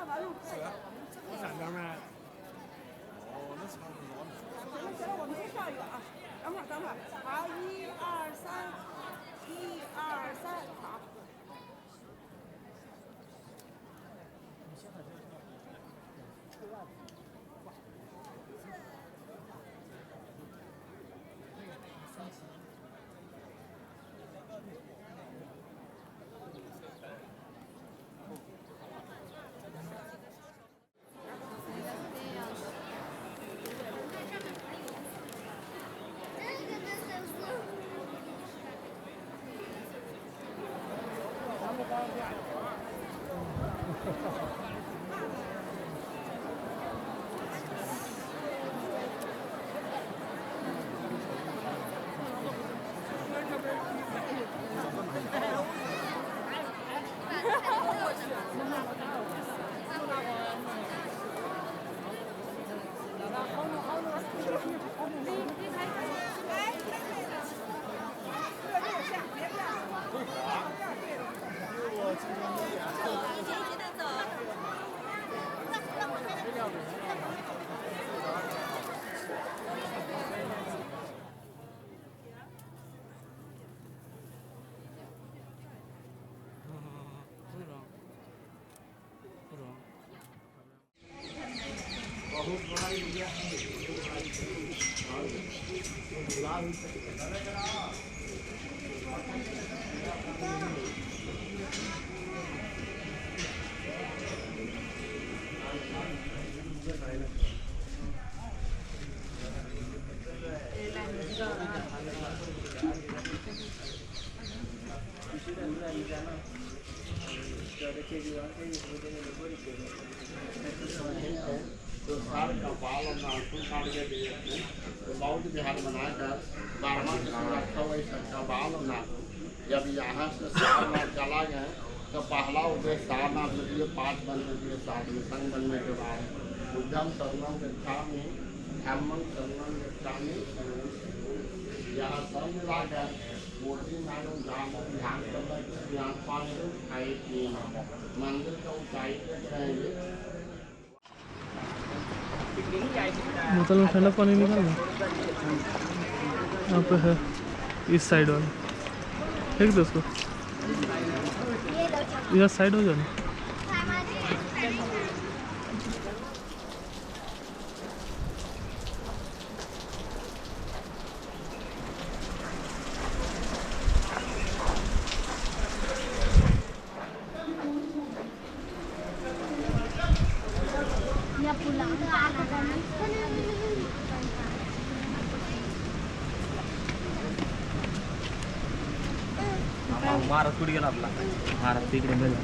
3张呗。哦，那差不多。行了，我们先上一个啊，等会儿，好，1、2、3，1、2、3，好。तो सार का पालन काट के दिए तो बौद्ध विहार बनाकर 12वां रखा हुआ इसका बालनाथ। जब यहाँ से सारनाथ चला गए तो पहला उद्देश्य सारनाथ में दिए 5 बनने दिए, साथ में संग बनने के बाद बुद्धम शरणम गच्छामि धम्मं शरणम गच्छामि यहाँ सब मिलाकर मूर्ति नाम जामन ध्यान करना ज्ञान पाने मंदिर का ऊंचाई रहेंगे। बोतल में ठंडा पानी निकालना यहाँ पे है, इस साइड वाला फेंक दो उसको, इधर साइड हो जाना। महाराज कुठे गेला आपला महाराज तिकडे गेला.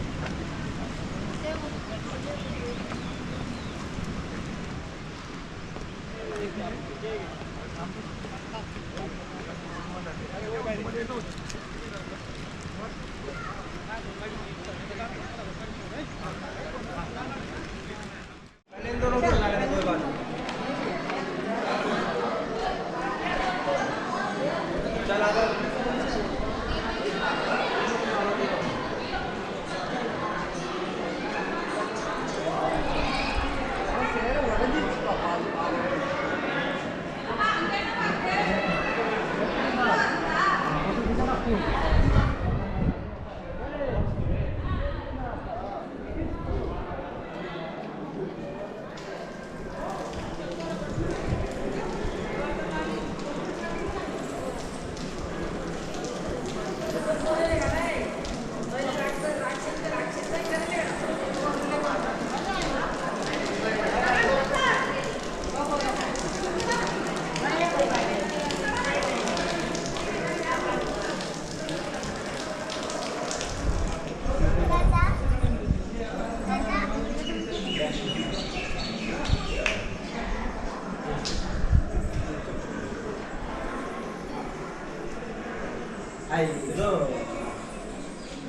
ಇದು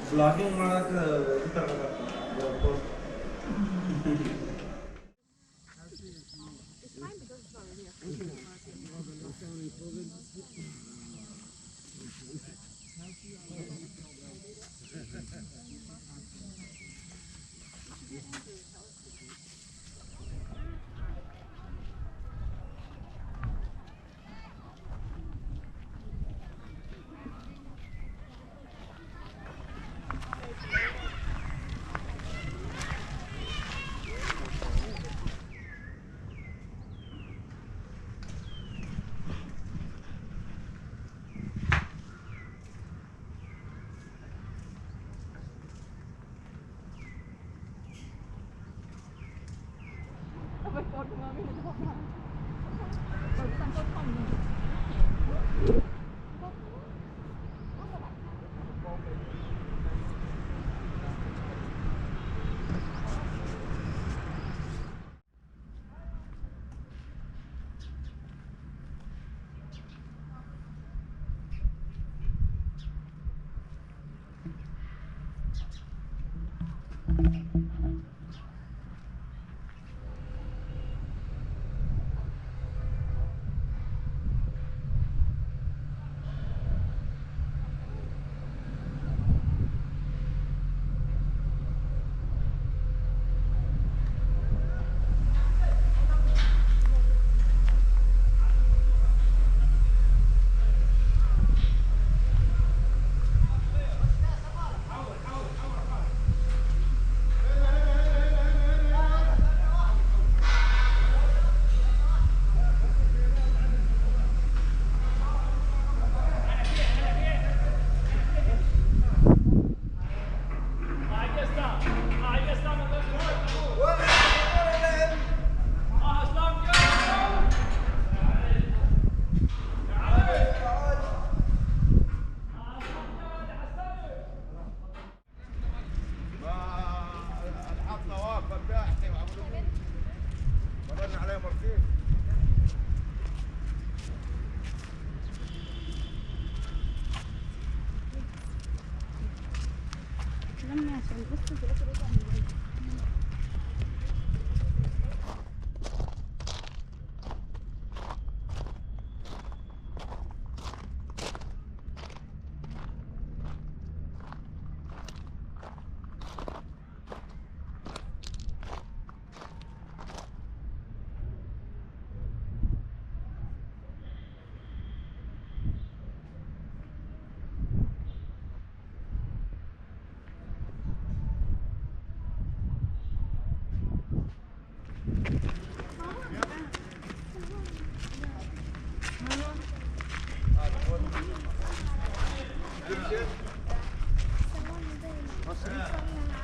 ಬ್ಲಾಗಿಂಗ್ ಮಾಡಕ್ಕೆ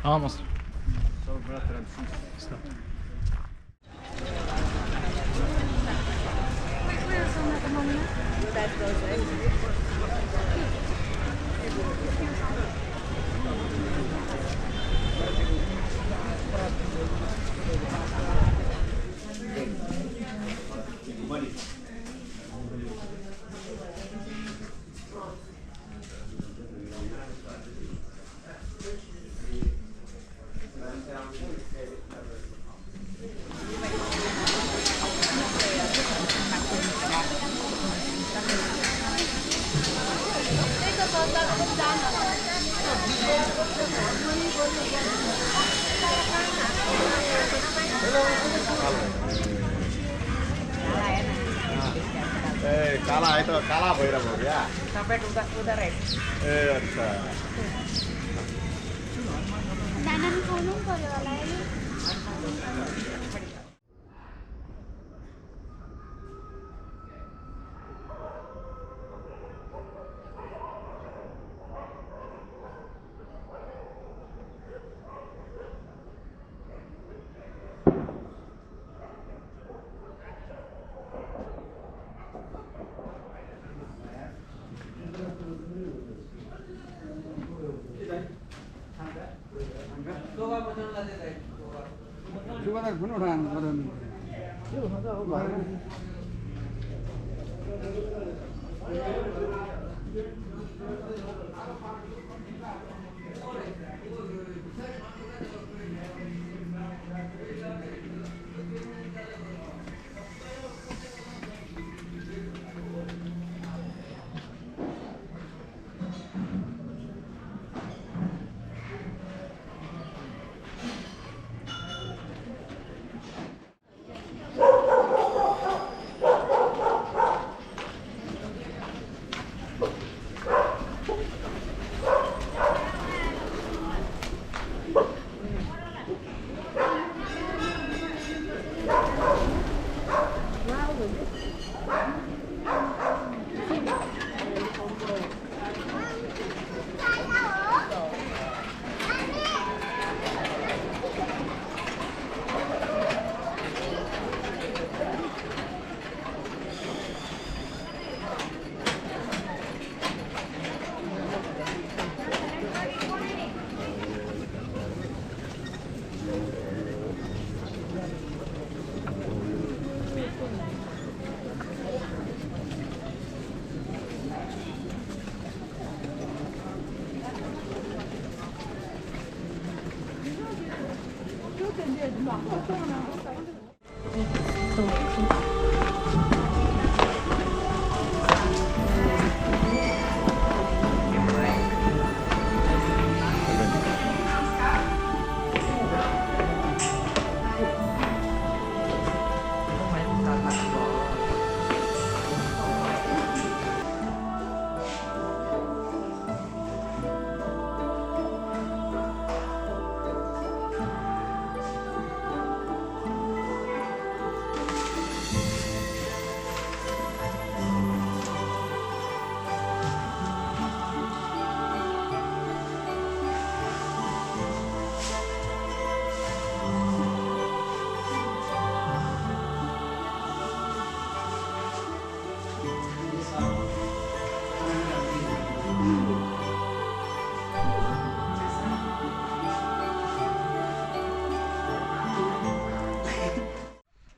اه مصر. काला है तो काला भैरव हो गया। sampai udah red. अच्छा नानाले खाउनु पर्यो होला अहिले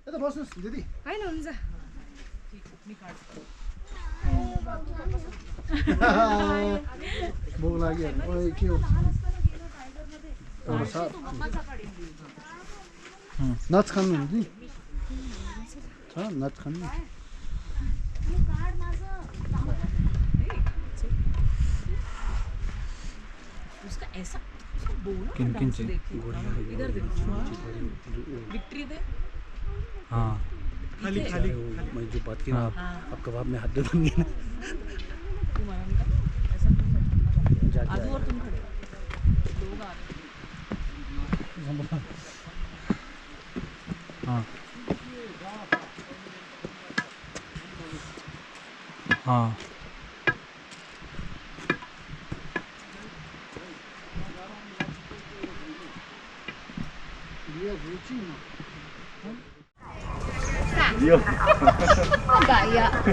यता बस्नुहोस् दिदी होइन हुन्छ भोक लाग्यो ओइ के हो नच खानु नि छ नच खानु उसका ऐसा बोलो किन किन से इधर देखो विक्ट्री दे हाँ खाली खाली मैं जो बात की ना अब कबाब में हाथ डालेंगे ना तुम्हारा ऐसा आदू और तुम खड़े लोग आ रहे हाँ हाँ Gaya.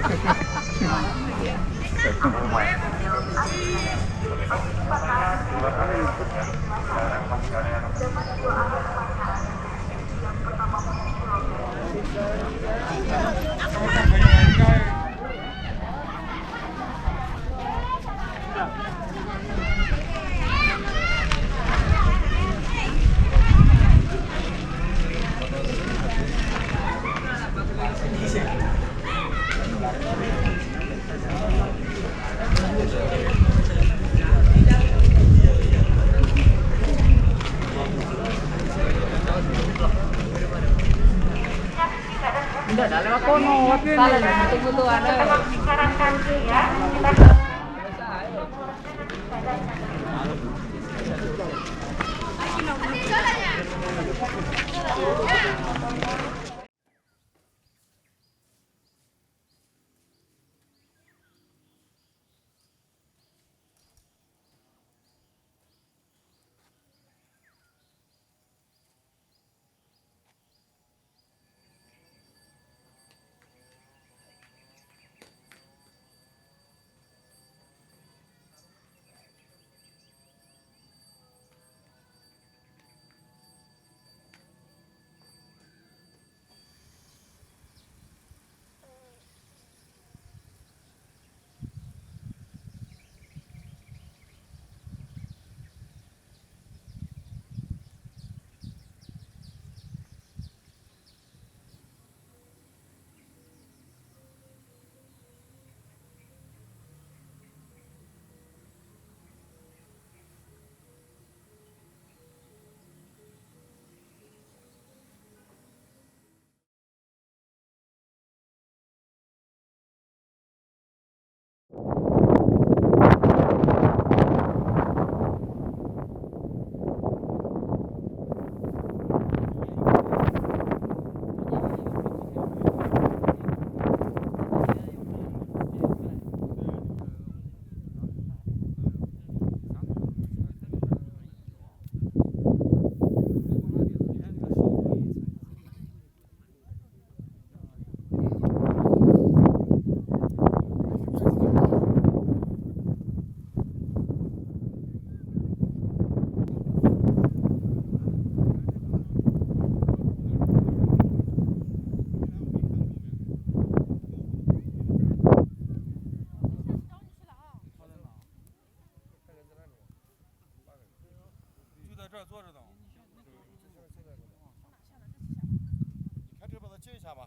接一下吧。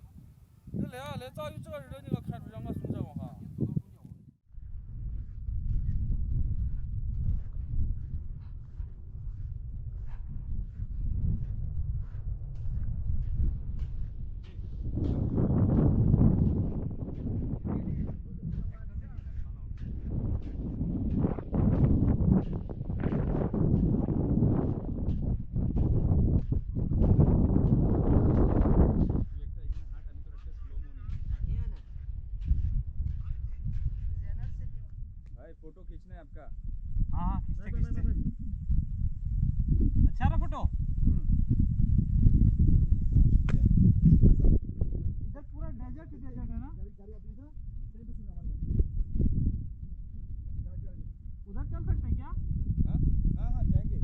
来早有这个人，你个看出让我送这个哈。फोटो खींचना है आपका। हाँ खींचते खींचते अच्छा रहा फोटो इधर पूरा डेजर्ट है ना उधर चल सकते हैं क्या हाँ हाँ जाएंगे।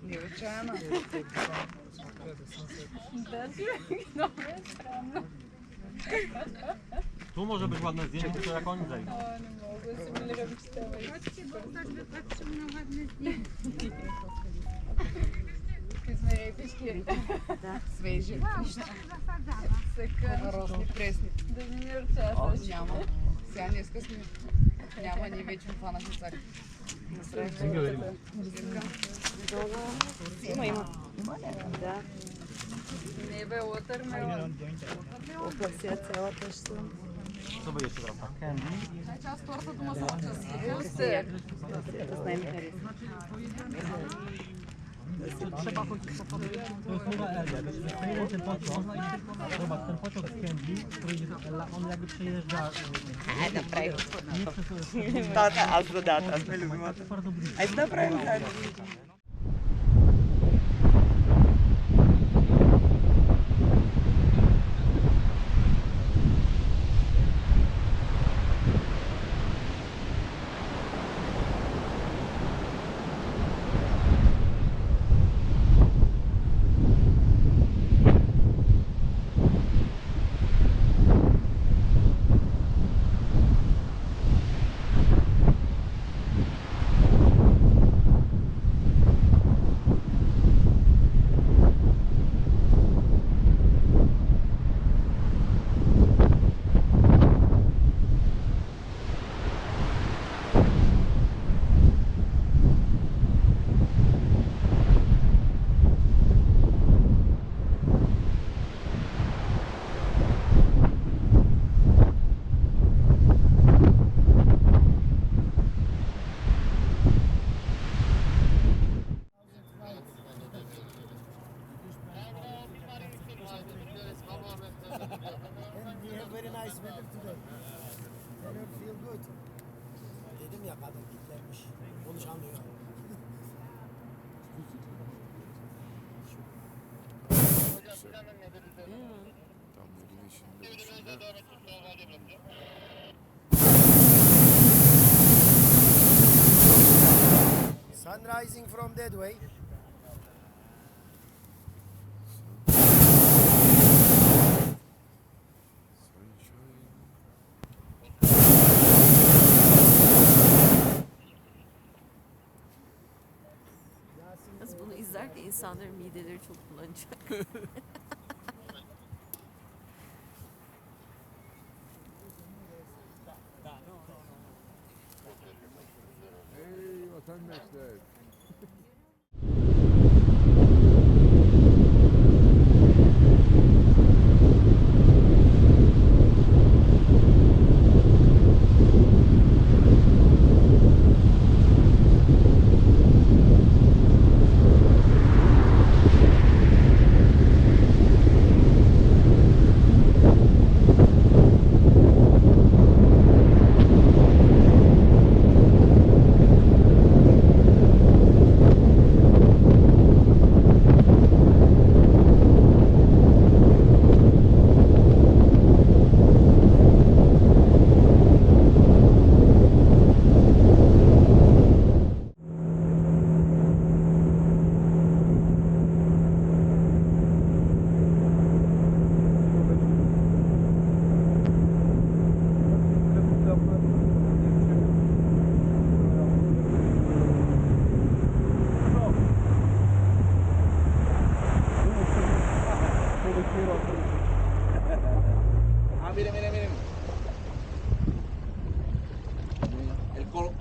Девчата. Tu może być ładne zdjęcie, tylko jak oni zejdą. Свежи. Росни, пресни. Няма. Сега днеска сме. Няма, ние вече хванахме цак. Има. Да. Не бе, watermelon. Оплася цялата ще. Co by jeszcze teraz? Candy? Значи аз втората дума съм чувствам. Да знаем къде. Trzeba chodzić po prostu. To jest mowa Elia, wiesz, ten pociąg, zobacz, ten pociąg z Candy, który idzie do Ella, on jakby przejeżdża... Nie przez... Аз водата, аз ме любимата. Айде да правим заедно. very nice weather today. Can you feel good? Dedim ya kadın kitlenmiş. Konuşamıyor. Tam Medine'nin içinde. Sun rising from that way. Yalnız bunu izlerken insanların mideleri çok bulanacak. Ey vatandaşlar.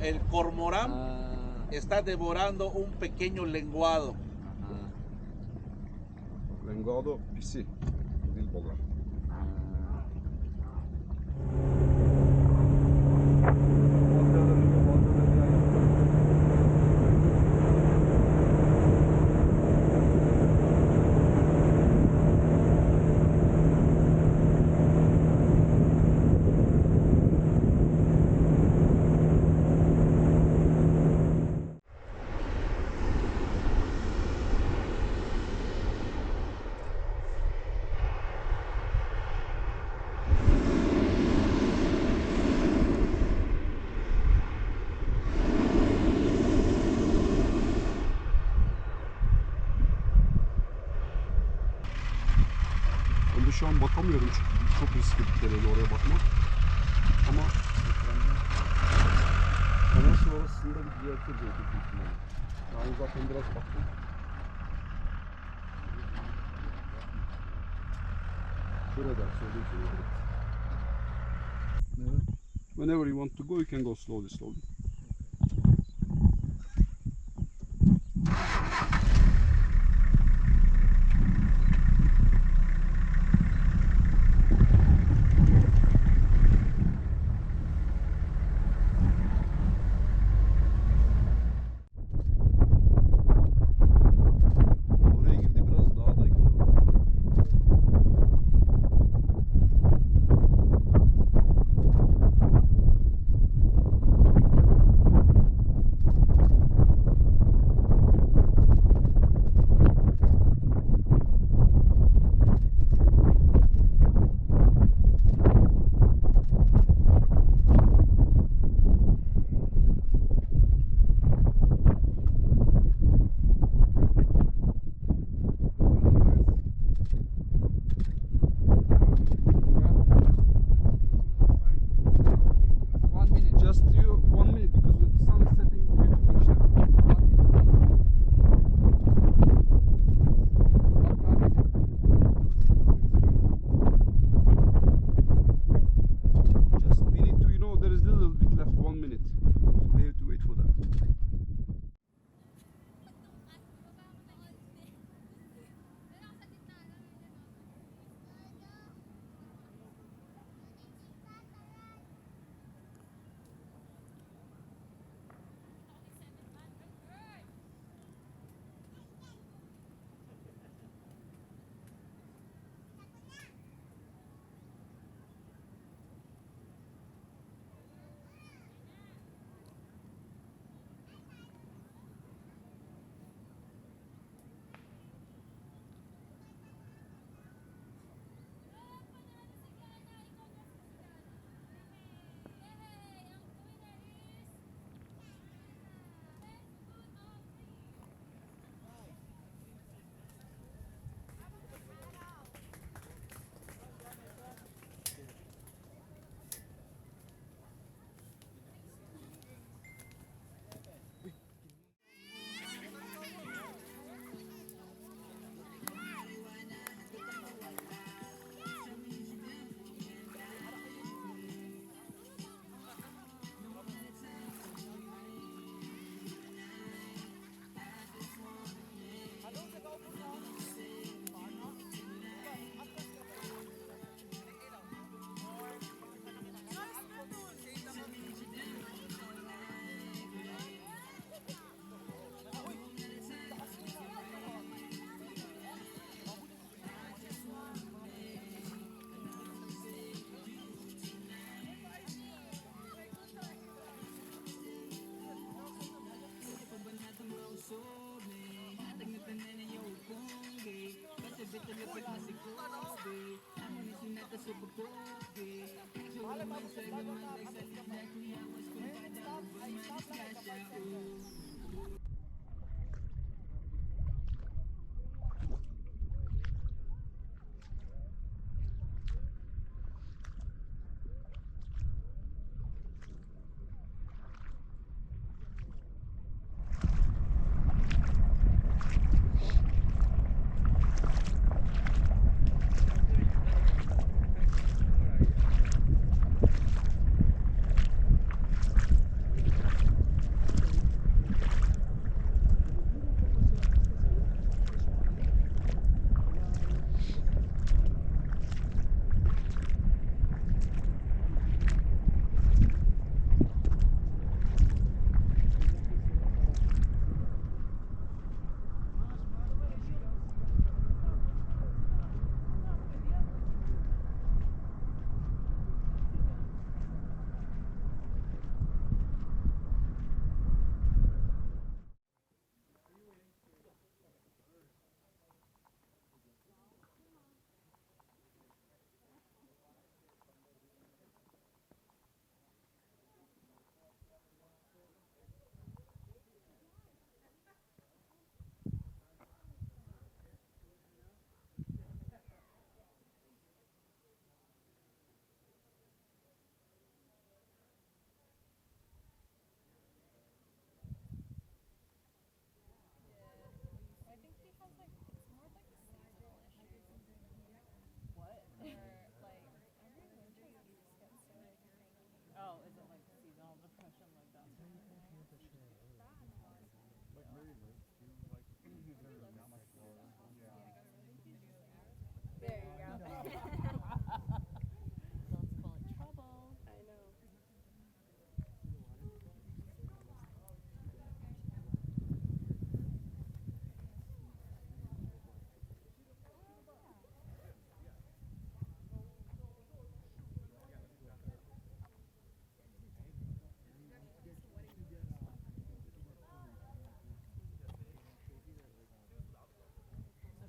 El cormorán está devorando un pequeño lenguado. Lenguado pisi. Dil balığı. Ben de şu an bakamıyorum çünkü çok riskli bir kere oraya bakmak. Ama sonrasında bir düzelteceğiz büyük ihtimalle. Yani zaten biraz baktım. Şöyle der, söyleyeyim şöyle. Whenever you want to go, you can go slowly. Oraya girdi biraz daha da güzel oldu. So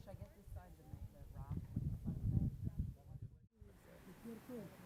should I get this side of the rock? Good.